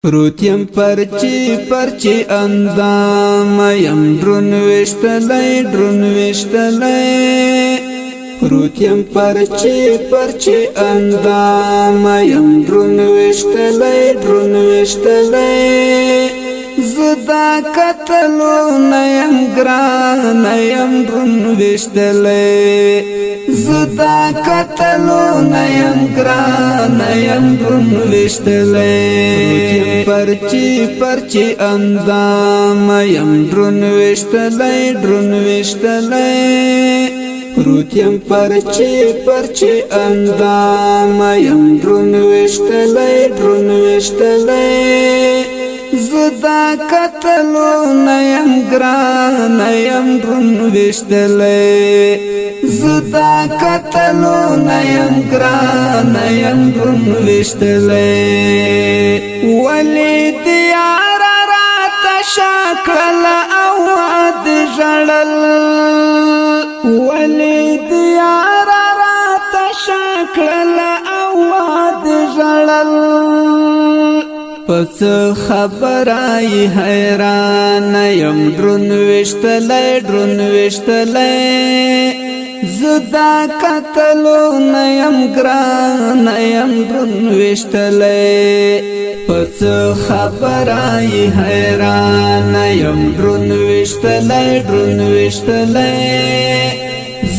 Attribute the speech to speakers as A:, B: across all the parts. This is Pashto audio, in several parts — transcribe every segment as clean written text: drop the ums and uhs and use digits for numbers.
A: پروتیم پرچی اندام یم درون وشتلی پروتیم پرچی اندام یم درون وشتلی زدا قتلو نیم گران یم درون وشتلی زدا قتلو نیم گران یم درون وشتلی پرچی اندام یم درون وشتلی پروتیم پرچی اندام یم درون وشتلی زدا قتلو نیم گران یم درون وشتلی زدا قتلو نیم گران یم درون وشتلی ولی دیار رات شاکل اواد جړل ولی دیار رات شاکل اواد جړل پس خبرای حیران یم درون وشتلی زدا قتلو نیم گران یم درون وشتلی پس خبرای حیران یم درون وشتلی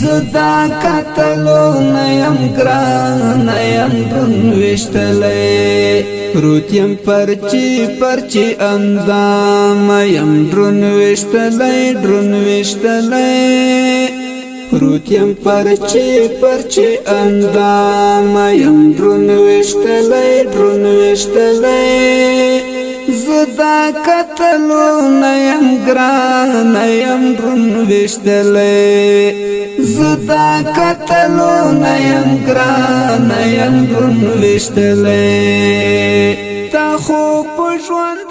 A: زدا قتلو نیم گران یم درون وشتلی پروتیم پرچی اندام یم درون وشتلی پروتیم پرچی اندام یم درون وشتلی زدا قتلو نیم گران یم درون وشتلی زدا قتلو نیم گران یم درون وشتلی تا خو په ژوند